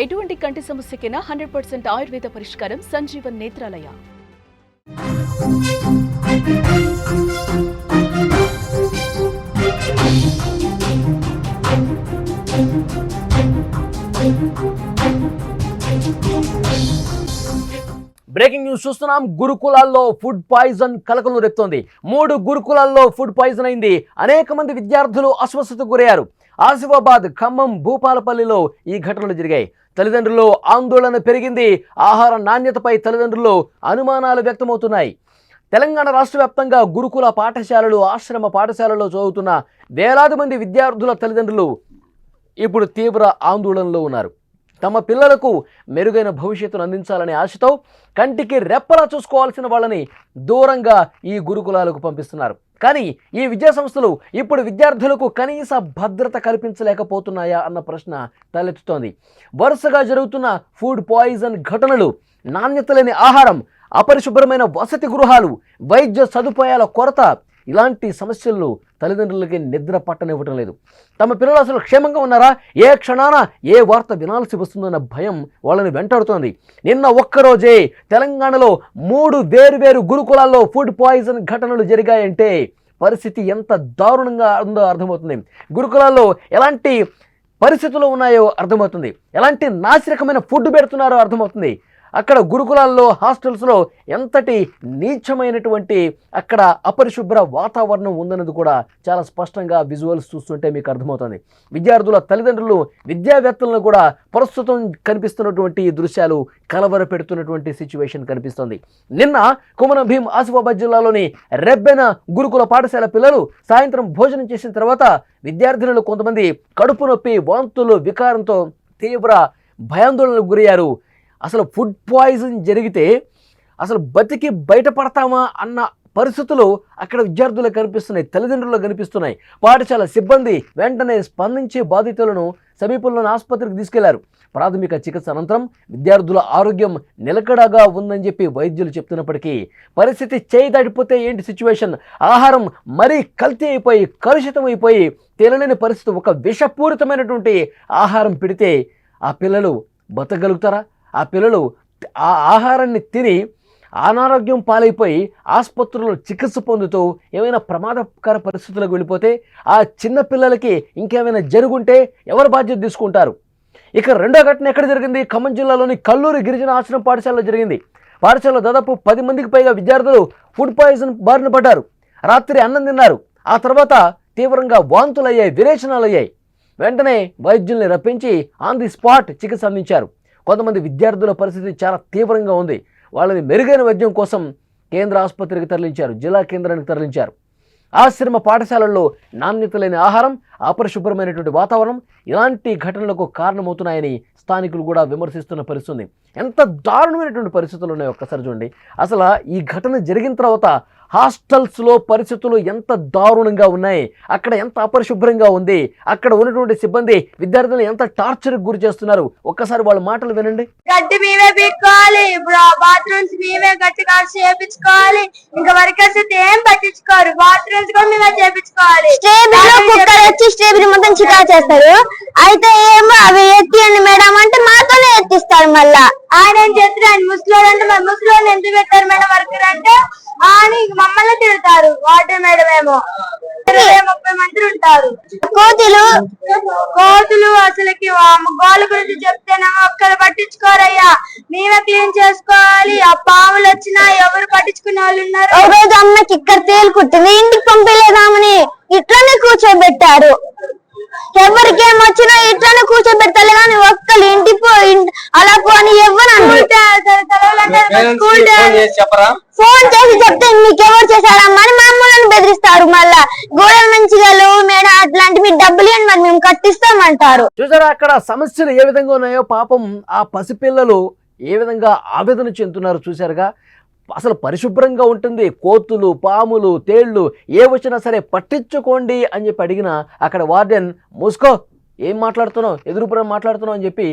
ఎటువంటి కంటి సమస్యకైనా 100% ఆయుర్వేద పరిష్కారం సంజీవన్ నేత్రాలయ. బ్రేకింగ్ న్యూస్ చూస్తున్నాం. గురుకులాల్లో ఫుడ్ పాయిజన్ కలకలం రేపుతోంది. 3 గురుకులాల్లో ఫుడ్ పాయిజన్ అయింది. అనేక మంది విద్యార్థులు అస్వస్థతకు గురయ్యారు. ఆసిఫాబాద్, ఖమ్మం, భూపాలపల్లిలో ఈ ఘటనలు జరిగాయి. తల్లిదండ్రుల్లో ఆందోళన పెరిగింది. ఆహార నాణ్యతపై తల్లిదండ్రుల్లో అనుమానాలు వ్యక్తమవుతున్నాయి. తెలంగాణ రాష్ట్ర వ్యాప్తంగా గురుకుల పాఠశాలలు, ఆశ్రమ పాఠశాలలో చదువుతున్న వేలాది మంది విద్యార్థుల తల్లిదండ్రులు ఇప్పుడు తీవ్ర ఆందోళనలో ఉన్నారు. తమ పిల్లలకు మెరుగైన భవిష్యత్తును అందించాలనే ఆశతో కంటికి రెప్పలా చూసుకోవాల్సిన వాళ్ళని దూరంగా ఈ గురుకులాలకు పంపిస్తున్నారు. కానీ ఈ విద్యా సంస్థలు ఇప్పుడు విద్యార్థులకు కనీస భద్రత కల్పించలేకపోతున్నాయా అన్న ప్రశ్న తలెత్తుతోంది. వరుసగా జరుగుతున్న ఫుడ్ పాయిజన్ ఘటనలు, నాణ్యత లేని ఆహారం, అపరిశుభ్రమైన వసతి గృహాలు, వైద్య సదుపాయాల కొరత, ఇలాంటి సమస్యలను తల్లిదండ్రులకి నిద్ర పట్టనివ్వటం లేదు. తమ పిల్లలు అసలు క్షేమంగా ఉన్నారా, ఏ క్షణాన ఏ వార్త వినాల్సి వస్తుందన్న భయం వాళ్ళని వెంటాడుతోంది. నిన్న ఒక్కరోజే తెలంగాణలో 3 వేర్వేరు గురుకులాల్లో ఫుడ్ పాయిజన్ ఘటనలు జరిగాయంటే పరిస్థితి ఎంత దారుణంగా ఉందో అర్థమవుతుంది. గురుకులాల్లో ఎలాంటి పరిస్థితులు ఉన్నాయో అర్థమవుతుంది. ఎలాంటి నాసిరకమైన ఫుడ్ పెడుతున్నారో అర్థమవుతుంది. అక్కడ గురుకులాల్లో, హాస్టల్స్లో ఎంతటి నీచమైనటువంటి అక్కడ అపరిశుభ్ర వాతావరణం ఉందన్నది కూడా చాలా స్పష్టంగా విజువల్స్ చూస్తుంటే మీకు అర్థమవుతుంది. విద్యార్థుల తల్లిదండ్రులు, విద్యావేత్తలను కూడా ప్రస్తుతం కనిపిస్తున్నటువంటి దృశ్యాలు కలవర పెడుతున్నటువంటి సిచ్యువేషన్ కనిపిస్తుంది. నిన్న కుమరం భీం, ఆసిఫాబాద్ జిల్లాలోని రెబ్బెన గురుకుల పాఠశాల పిల్లలు సాయంత్రం భోజనం చేసిన తర్వాత విద్యార్థినులు కొంతమంది కడుపు నొప్పి, వాంతులు, వికారంతో తీవ్ర భయాందోళనకు గురయ్యారు. అసలు ఫుడ్ పాయిజన్ జరిగితే అసలు బతికి బయటపడతామా అన్న పరిస్థితులు అక్కడ విద్యార్థులకు కనిపిస్తున్నాయి, తల్లిదండ్రులకు కనిపిస్తున్నాయి. పాఠశాల సిబ్బంది వెంటనే స్పందించి బాధితులను సమీపంలోని ఆసుపత్రికి తీసుకెళ్లారు. ప్రాథమిక చికిత్స అనంతరం విద్యార్థుల ఆరోగ్యం నిలకడగా ఉందని చెప్పి వైద్యులు చెప్తున్నప్పటికీ పరిస్థితి చేయి దాటిపోతే ఏంటి సిచ్యువేషన్? ఆహారం మరీ కల్తీ అయిపోయి, కలుషితం అయిపోయి, తేలలేని పరిస్థితి. ఒక విషపూరితమైనటువంటి ఆహారం పెడితే ఆ పిల్లలు బతకగలుగుతారా? ఆ పిల్లలు ఆ ఆహారాన్ని తిని అనారోగ్యం పాలైపోయి ఆసుపత్రుల్లో చికిత్స పొందుతూ ఏమైనా ప్రమాదకర పరిస్థితులకు వెళ్ళిపోతే ఆ చిన్న పిల్లలకి ఇంకేమైనా జరుగుంటే ఎవరు బాధ్యత తీసుకుంటారు? ఇక రెండో ఘటన ఎక్కడ జరిగింది? ఖమ్మం జిల్లాలోని కల్లూరి గిరిజన ఆశ్రమ పాఠశాలలో జరిగింది. పాఠశాలలో దాదాపు 10 మందికి పైగా విద్యార్థులు ఫుడ్ పాయిజన్ బారిన పడ్డారు. రాత్రి అన్నం తిన్నారు. ఆ తర్వాత తీవ్రంగా వాంతులయ్యాయి, విరేచనాలయ్యాయి. వెంటనే వైద్యుల్ని రప్పించి ఆన్ ది స్పాట్ చికిత్స అందించారు. కొంతమంది విద్యార్థుల పరిస్థితి చాలా తీవ్రంగా ఉంది. వాళ్ళని మెరుగైన వైద్యం కోసం కేంద్ర ఆసుపత్రికి తరలించారు, జిల్లా కేంద్రానికి తరలించారు. ఆశ్రమ పాఠశాలల్లో నాణ్యత లేని ఆహారం, అపరిశుభ్రమైనటువంటి వాతావరణం ఇలాంటి ఘటనలకు కారణమవుతున్నాయని స్థానికులు కూడా విమర్శిస్తున్న పరిస్థితి. ఎంత దారుణమైనటువంటి పరిస్థితులు ఉన్నాయో ఒక్కసారి చూడండి. అసలు ఈ ఘటన జరిగిన తర్వాత హాస్టల్స్లో పరిస్థితులు ఎంత దారుణంగా ఉన్నాయి, అక్కడ ఎంత అపరిశుభ్రంగా ఉంది, అక్కడ ఉన్నటువంటి సిబ్బంది విద్యార్థులను ఎంత టార్చర్కి గురి చేస్తున్నారు. ఒక్కసారి వాళ్ళ మాటలు వినండి. గడ్డి మేమే పీక్కోవాలి, బాత్రూమ్స్ మేమే గట్టిగా చేపించుకోవాలి, ఇంకా వర్కర్స్ అయితే ఏం పట్టించుకోరు, బాత్రూమ్స్ కూడా మేమే చేపించుకోవాలి. స్ట్రేబరీ మొత్తం చికా చేస్తారు. అయితే ఏమో అవి ఎత్తియండి మేడం అంటే మాతోనే ఎత్తిస్తారు. మళ్ళా ఆయన ఏం చేస్తారు, ముసలోడు అంటే మరి ముసలోడు ఎందుకు పెట్టారు మేడం వర్కర్ అంటే అని మమ్మల్ని తిడతారు. వాటర్ మేడం ఏమో 20-30 మంది ఉంటారు. కోతులు అసలుకి గోళ్ళ గురించి చెప్తేనేమో ఒక్కరు పట్టించుకోరయ్యా, మేమే క్లీన్ చేసుకోవాలి. ఆ పాములు వచ్చినా ఎవరు పట్టించుకునే వాళ్ళు ఉన్నారు. ఒక రోజు అమ్మకి ఇక్కడ తేలుకుంటుంది, ఇంటికి పంపించలేదామని ఇట్లానే కూర్చోబెట్టారు. ఎవరికేమొచ్చినా ఇట్లానే కూర్చోబెట్టాలి కానీ ఒక్కరు ఇంటికి అలా పోని ఎవరు ఫోన్ చేసి చెప్తే మీకెవరు చేశారమ్మా అని మమ్మల్ని బెదిరిస్తారు. మళ్ళా గోడల మంచిగా లేవు మేడం అట్లాంటివి డబ్బులు ఇవ్వండి మరి మేము కట్టిస్తామంటారు. చూసారా అక్కడ సమస్యలు ఏ విధంగా ఉన్నాయో? పాపం ఆ పసిపిల్లలు ఏ విధంగా ఆవేదన చెందుతున్నారు చూశారుగా. అసలు పరిశుభ్రంగా ఉంటుంది, కోతులు, పాములు, తేళ్లు ఏ వచ్చినా సరే పట్టించుకోండి అని చెప్పి అడిగినా అక్కడ వార్డెన్ మూసుకో, ఏం మాట్లాడుతున్నావు, ఎదురుపురం మాట్లాడుతున్నావు అని చెప్పి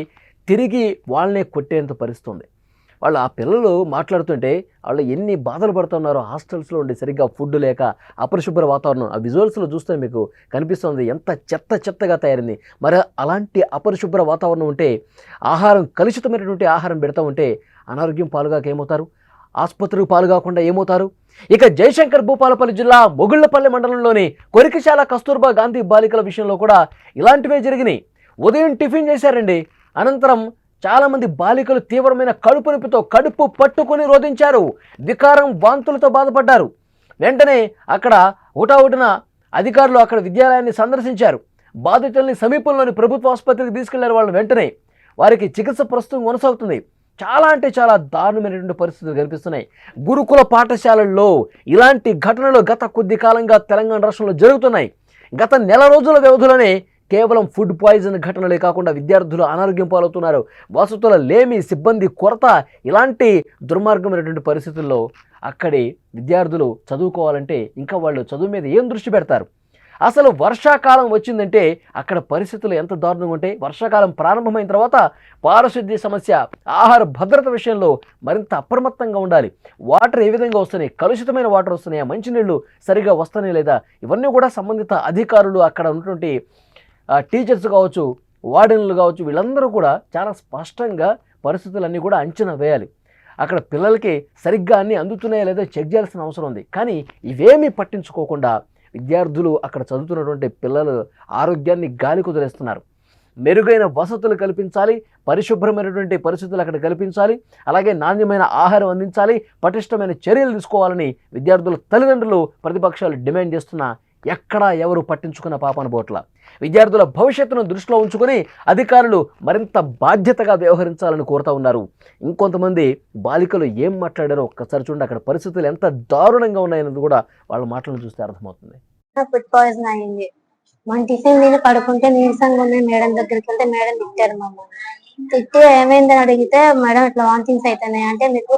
తిరిగి వాళ్ళనే కొట్టేంత పరిస్థితుంది. వాళ్ళు ఆ పిల్లలు మాట్లాడుతుంటే వాళ్ళు ఎన్ని బాధలు పడుతున్నారో హాస్టల్స్లో ఉండి సరిగ్గా ఫుడ్ లేక అపరిశుభ్ర వాతావరణం. ఆ విజువల్స్లో చూస్తే మీకు కనిపిస్తుంది ఎంత చెత్తగా తయారైంది. మరి అలాంటి అపరిశుభ్ర వాతావరణం ఉంటే, ఆహారం కలుషితమైనటువంటి ఆహారం పెడతా ఉంటే అనారోగ్యం పాలుగాక ఏమవుతారు, ఆసుపత్రికి పాలు కాకుండా ఏమవుతారు? ఇక జయశంకర్ భూపాలపల్లి జిల్లా మొగుళ్లపల్లి మండలంలోని కొరికిశాల కస్తూర్బా గాంధీ బాలికల విషయంలో కూడా ఇలాంటివే జరిగినాయి. ఉదయం టిఫిన్ చేశారండి, అనంతరం చాలామంది బాలికలు తీవ్రమైన కడుపు నొప్పితో కడుపు పట్టుకొని రోధించారు, వికారం వాంతులతో బాధపడ్డారు. వెంటనే అక్కడ హుటాహుటిన అధికారులు అక్కడ విద్యాలయాన్ని సందర్శించారు. బాధితుల్ని సమీపంలోని ప్రభుత్వ ఆసుపత్రికి తీసుకెళ్లారు. వాళ్ళు వెంటనే వారికి చికిత్స ప్రస్తుతం కొనసాగుతుంది. చాలా అంటే చాలా దారుణమైనటువంటి పరిస్థితులు కనిపిస్తున్నాయి. గురుకుల పాఠశాలల్లో ఇలాంటి ఘటనలు గత కొద్ది కాలంగా తెలంగాణ రాష్ట్రంలో జరుగుతున్నాయి. గత నెల రోజుల వ్యవధిలోనే కేవలం ఫుడ్ పాయిజన్ ఘటనలే కాకుండా విద్యార్థులు అనారోగ్యం పాలవుతున్నారు. వసతుల లేమి, సిబ్బంది కొరత, ఇలాంటి దుర్మార్గమైనటువంటి పరిస్థితుల్లో అక్కడి విద్యార్థులు చదువుకోవాలంటే ఇంకా వాళ్ళు చదువు మీద ఏం దృష్టి పెడతారు? అసలు వర్షాకాలం వచ్చిందంటే అక్కడ పరిస్థితులు ఎంత దారుణంగా ఉంటాయి. వర్షాకాలం ప్రారంభమైన తర్వాత పారిశుద్ధ్య సమస్య, ఆహార భద్రత విషయంలో మరింత అప్రమత్తంగా ఉండాలి. వాటర్ ఏ విధంగా వస్తున్నాయి, కలుషితమైన వాటర్ వస్తున్నాయా, మంచినీళ్ళు సరిగా వస్తున్నాయి లేదా, ఇవన్నీ కూడా సంబంధిత అధికారులు, అక్కడ ఉన్నటువంటి టీచర్స్ కావచ్చు, వార్డెన్లు కావచ్చు, వీళ్ళందరూ కూడా చాలా స్పష్టంగా పరిస్థితులన్నీ కూడా అంచనా వేయాలి. అక్కడ పిల్లలకి సరిగ్గా అన్నీ అందుతున్నాయా లేదా చెక్ చేయాల్సిన అవసరం ఉంది. కానీ ఇవేమీ పట్టించుకోకుండా విద్యార్థులు అక్కడ చదువుతున్నటువంటి పిల్లల ఆరోగ్యాన్ని గాలి కుదిరేస్తున్నారు. మెరుగైన వసతులు కల్పించాలి, పరిశుభ్రమైనటువంటి పరిస్థితులు అక్కడ కల్పించాలి, అలాగే నాణ్యమైన ఆహారం అందించాలి, పటిష్టమైన చర్యలు తీసుకోవాలని విద్యార్థుల తల్లిదండ్రులు, ప్రతిపక్షాలు డిమాండ్ చేస్తున్నా ఎక్కడా ఎవరు పట్టించుకున్న పాపన పోట్ల. విద్యార్థుల భవిష్యత్తును దృష్టిలో ఉంచుకొని అధికారులు మరింత బాధ్యతగా వ్యవహరించాలని కోరుతా ఉన్నారు. ఇంకొంతమంది బాలికలు ఏం మాట్లాడారో ఒక్కసారి చూడండి. అక్కడ పరిస్థితులు ఎంత దారుణంగా ఉన్నాయన్నది కూడా వాళ్ళ మాటలను చూస్తే అర్థమవుతుంది. ఫుడ్ పాయిజన్ అయింది. మన టిఫిన్ తిని పడుకుంటే నీరసంగా ఉన్నాయి. మేడం దగ్గరికి వెళ్తే మేడం తిట్టారు మమ్మల్ని. తిట్టి ఏమైందని అడిగితే మేడం ఇట్లా వాంతింగ్స్ అవుతున్నాయి అంటే మీకు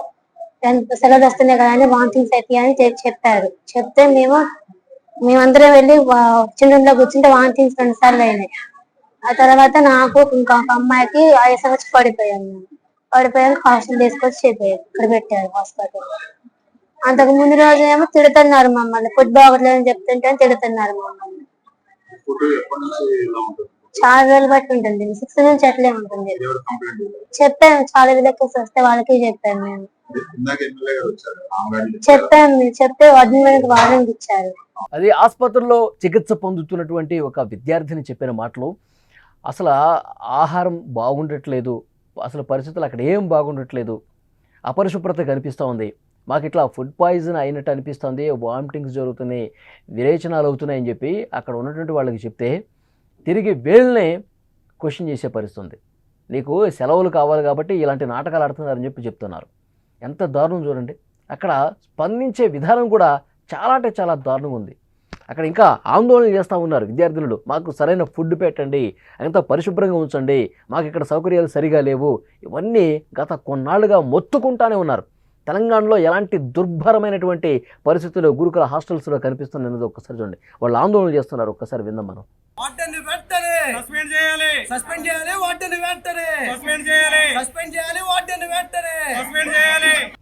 సెలవులు వస్తున్నాయి కదా అని వాంతింగ్స్ అవుతాయి అని చెప్పారు. చెప్తే మేమందరం వెళ్ళి చిన్న కూర్చుంటే వాంతింగ్స్ 2 సార్లు అయినాయి. ఆ తర్వాత నాకు ఇంకొక అమ్మాయికి ఆయాసం వచ్చి పడిపోయాను. హాస్టల్ తీసుకొచ్చి ఇక్కడ పెట్టారు హాస్పిటల్. అంతకు ముందు రోజు ఏమో తిడుతున్నారు మమ్మల్ని, ఫుడ్ బాగోట్లేదని చెప్తుంటే తిడుతున్నారు మమ్మల్ని. చాలా రోజులు బట్టి ఉంటుంది, 6 నుంచి అట్లే ఉంటుంది. చెప్పాము చాలా విలేకరులు వస్తే వాళ్ళకి చెప్పాము. మేము చెప్తే 15 వారానికి ఇచ్చారు. అది ఆసుపత్రిలో చికిత్స పొందుతున్నటువంటి ఒక విద్యార్థిని చెప్పిన మాటలు. అసలు ఆహారం బాగుండట్లేదు, అసలు పరిస్థితులు అక్కడ ఏం బాగుండట్లేదు, అపరిశుభ్రత కనిపిస్తూ ఉంది, మాకు ఇట్లా ఫుడ్ పాయిజన్ అయినట్టు అనిపిస్తుంది, వామిటింగ్స్ జరుగుతున్నాయి, విరేచనాలు అవుతున్నాయని చెప్పి అక్కడ ఉన్నటువంటి వాళ్ళకి చెప్తే తిరిగి వీళ్ళనే క్వశ్చన్ చేసే పరిస్థితి ఉంది. నీకు సెలవులు కావాలి కాబట్టి ఇలాంటి నాటకాలు ఆడుతున్నారని చెప్తున్నారు. ఎంత దారుణం చూడండి. అక్కడ స్పందించే విధానం కూడా చాలా అంటే చాలా దారుణంగా ఉంది. అక్కడ ఇంకా ఆందోళన చేస్తూ ఉన్నారు విద్యార్థులు. మాకు సరైన ఫుడ్ పెట్టండి, అంతా పరిశుభ్రంగా ఉంచండి, మాకు ఇక్కడ సౌకర్యాలు సరిగా లేవు, ఇవన్నీ గత కొన్నాళ్ళుగా మొత్తుకుంటానే ఉన్నారు. తెలంగాణలో ఎలాంటి దుర్భరమైనటువంటి పరిస్థితులు గురుకుల హాస్టల్స్లో కనిపిస్తున్నది ఒక్కసారి చూడండి. వాళ్ళు ఆందోళన చేస్తున్నారు, ఒక్కసారి విందాం మనం.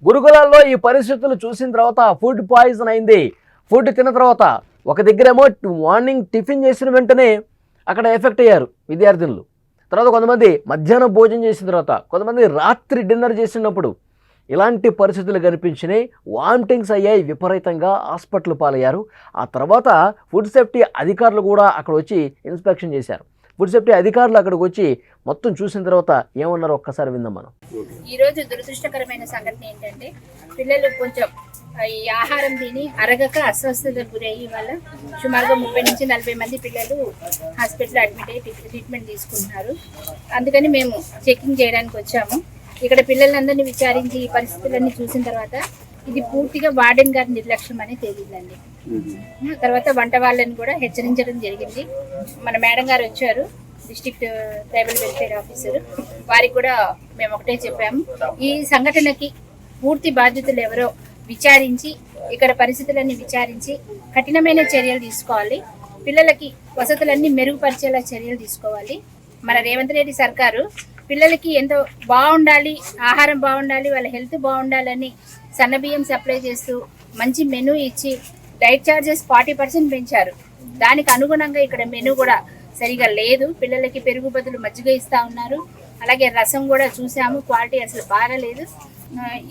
గురుకులాల్లో ఈ పరిస్థితులు చూసిన తర్వాత ఫుడ్ పాయిజన్ అయింది. ఫుడ్ తిన్న తర్వాత ఒక దగ్గరేమో మార్నింగ్ టిఫిన్ చేసిన వెంటనే అక్కడ ఎఫెక్ట్ అయ్యారు విద్యార్థులు. తర్వాత కొంతమంది మధ్యాహ్నం భోజనం చేసిన తర్వాత, కొంతమంది రాత్రి డిన్నర్ చేసినప్పుడు ఇలాంటి పరిస్థితులు కనిపించినాయి. వామిటింగ్స్ అయ్యాయి, విపరీతంగా హాస్పిటల్ పాలయ్యారు. ఆ తర్వాత ఫుడ్ సేఫ్టీ అధికారులు కూడా అక్కడ వచ్చి ఇన్స్పెక్షన్ చేశారు. ఫుడ్ సేఫ్టీ అధికారులు అక్కడికి వచ్చి మొత్తం చూసిన తర్వాత ఏమన్నారో ఒక్కసారి విందాం మనం. ఈరోజు దురదృష్టకరమైన సంఘటన ఏంటంటే పిల్లలు కొంచెం ఈ ఆహారం తిని అరగక అస్వస్థతకు గురయ్యి వల్ల సుమారుగా 30 నుంచి 40 మంది పిల్లలు హాస్పిటల్లో అడ్మిట్ అయ్యి ట్రీట్మెంట్ తీసుకుంటున్నారు. అందుకని మేము చెకింగ్ చేయడానికి వచ్చాము. ఇక్కడ పిల్లలందరినీ విచారించి ఈ పరిస్థితులన్నీ చూసిన తర్వాత ఇది పూర్తిగా వార్డెన్ గారి నిర్లక్ష్యం అని తేలిందండి. తర్వాత వంట వాళ్ళని కూడా హెచ్చరించడం జరిగింది. మన మేడం గారు వచ్చారు, డిస్ట్రిక్ట్ ట్రైబల్ వెల్ఫేర్ ఆఫీసర్, వారికి కూడా మేము ఒకటే చెప్పాము, ఈ సంఘటనకి పూర్తి బాధ్యతలు ఎవరో విచారించి ఇక్కడ పరిస్థితులన్నీ విచారించి కఠినమైన చర్యలు తీసుకోవాలి. పిల్లలకి వసతులన్నీ మెరుగుపరిచేలా చర్యలు తీసుకోవాలి. మన రేవంత్ రెడ్డి సర్కారు పిల్లలకి ఎంతో బాగుండాలి, ఆహారం బాగుండాలి, వాళ్ళ హెల్త్ బాగుండాలని సన్నబియ్యం సప్లై చేస్తూ మంచి మెనూ ఇచ్చి డైట్ చార్జెస్ 40% పెంచారు. దానికి అనుగుణంగా ఇక్కడ మెనూ కూడా సరిగా లేదు. పిల్లలకి పెరుగు బదులు మజ్జిగ ఇస్తా ఉన్నారు. అలాగే రసం కూడా చూసాము, క్వాలిటీ అసలు బాగాలేదు.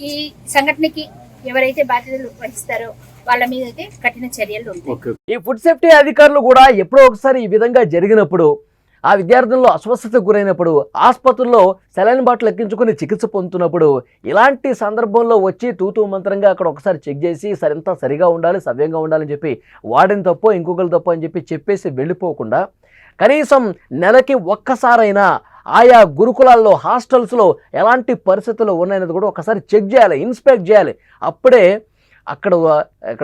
ఈ సంఘటనకి ఎవరైతే బాధ్యతలు వహిస్తారో వాళ్ళ మీద అయితే కఠిన చర్యలు ఉంటాయి. ఈ ఫుడ్ సేఫ్టీ అధికారులు కూడా ఎప్పుడో ఒకసారి ఈ విధంగా జరిగినప్పుడు, ఆ విద్యార్థుల్లో అస్వస్థతకు గురైనప్పుడు, ఆసుపత్రుల్లో సెలైన్ బాటిల్ ఎక్కించుకుని చికిత్స పొందుతున్నప్పుడు, ఇలాంటి సందర్భంలో వచ్చి తూతూ మంత్రంగా అక్కడ ఒకసారి చెక్ చేసి సరింతా సరిగా ఉండాలి, సవ్యంగా ఉండాలని చెప్పి వాడిని తప్పో ఇంకొకరు తప్పో అని చెప్పేసి వెళ్ళిపోకుండా కనీసం నెలకి ఒక్కసారైనా ఆయా గురుకులాల్లో హాస్టల్స్లో ఎలాంటి పరిస్థితులు ఉన్నాయనేది కూడా ఒకసారి చెక్ చేయాలి, ఇన్స్పెక్ట్ చేయాలి. అప్పుడే అక్కడ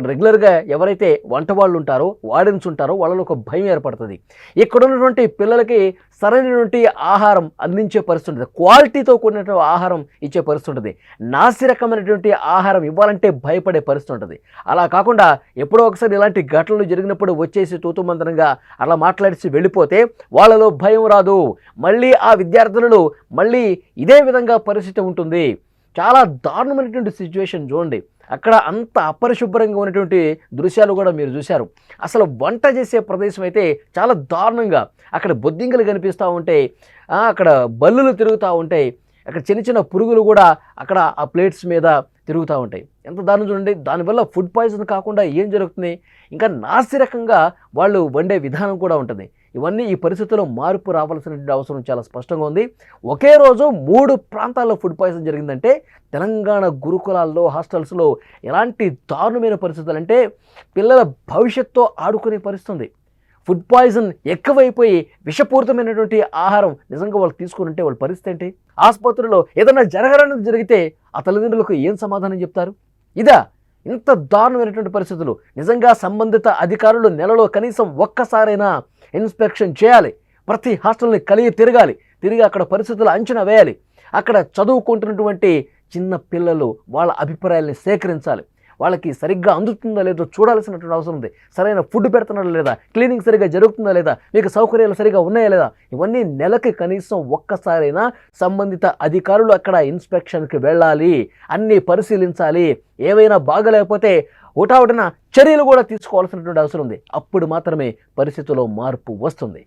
రెగ్యులర్గా ఎవరైతే వంట వాళ్ళు ఉంటారో, వార్డెన్స్ ఉంటారో వాళ్ళలో ఒక భయం ఏర్పడుతుంది. ఇక్కడ ఉన్నటువంటి పిల్లలకి సరైనటువంటి ఆహారం అందించే పరిస్థితి ఉంటుంది, క్వాలిటీతో కూడినటువంటి ఆహారం ఇచ్చే పరిస్థితి ఉంటుంది. నాసిరకమైనటువంటి ఆహారం ఇవ్వాలంటే భయపడే పరిస్థితి ఉంటుంది. అలా కాకుండా ఎప్పుడో ఒకసారి ఇలాంటి ఘటనలు జరిగినప్పుడు వచ్చేసి తూతుమంత్రంగా అలా మాట్లాడేసి వెళ్ళిపోతే వాళ్ళలో భయం రాదు. మళ్ళీ ఆ విద్యార్థులను మళ్ళీ ఇదే విధంగా పరిస్థితి ఉంటుంది. చాలా దారుణమైనటువంటి సిచ్యువేషన్ చూడండి. అక్కడ అంత అపరిశుభ్రంగా ఉన్నటువంటి దృశ్యాలు కూడా మీరు చూశారు. అసలు వంట చేసే ప్రదేశం అయితే చాలా దారుణంగా, అక్కడ బొద్దింకలు కనిపిస్తూ ఉంటాయి, అక్కడ బల్లులు తిరుగుతూ ఉంటాయి, అక్కడ చిన్న చిన్న పురుగులు కూడా అక్కడ ఆ ప్లేట్స్ మీద తిరుగుతూ ఉంటాయి. ఎంత దారుణం చూడండి. దానివల్ల ఫుడ్ పాయిజన్ కాకుండా ఏం జరుగుతుంది, ఇంకా నాసిరకంగా వాళ్ళు వండే విధానం కూడా ఉంటుంది. ఇవన్నీ ఈ పరిస్థితుల్లో మార్పు రావాల్సినటువంటి అవసరం చాలా స్పష్టంగా ఉంది. ఒకే రోజు 3 ప్రాంతాల్లో ఫుడ్ పాయిజన్ జరిగిందంటే తెలంగాణ గురుకులాల్లో, హాస్టల్స్లో ఎలాంటి దారుణమైన పరిస్థితులు అంటే పిల్లల భవిష్యత్తుతో ఆడుకునే పరిస్థితి. ఫుడ్ పాయిజన్ ఎక్కువైపోయి విషపూరితమైనటువంటి ఆహారం నిజంగా వాళ్ళు తీసుకుని వాళ్ళ పరిస్థితి ఏంటి? ఆసుపత్రిలో ఏదైనా జరగాలన్నది జరిగితే ఆ తల్లిదండ్రులకు ఏం సమాధానం చెప్తారు? ఇదా ఇంత దారుణమైనటువంటి పరిస్థితులు. నిజంగా సంబంధిత అధికారులు నెలలో కనీసం ఒక్కసారైనా ఇన్స్పెక్షన్ చేయాలి. ప్రతి హాస్టల్ని తిరిగి అక్కడ పరిస్థితులు అంచనా వేయాలి. అక్కడ చదువుకుంటున్నటువంటి చిన్న పిల్లలు వాళ్ళ అభిప్రాయాల్ని సేకరించాలి. వాళ్ళకి సరిగ్గా అందుతుందా లేదో చూడాల్సినటువంటి అవసరం ఉంది. సరైన ఫుడ్ పెడుతున్నారా లేదా, క్లీనింగ్ సరిగ్గా జరుగుతుందా లేదా, మీకు సౌకర్యాలు సరిగ్గా ఉన్నాయా లేదా, ఇవన్నీ నెలకి కనీసం ఒక్కసారైనా సంబంధిత అధికారులు అక్కడ ఇన్స్పెక్షన్కి వెళ్ళాలి, అన్నీ పరిశీలించాలి. ఏవైనా బాగలేకపోతే హుటాహుటిన చర్యలు కూడా తీసుకోవాల్సినటువంటి అవసరం ఉంది. అప్పుడు మాత్రమే పరిస్థితుల్లో మార్పు వస్తుంది.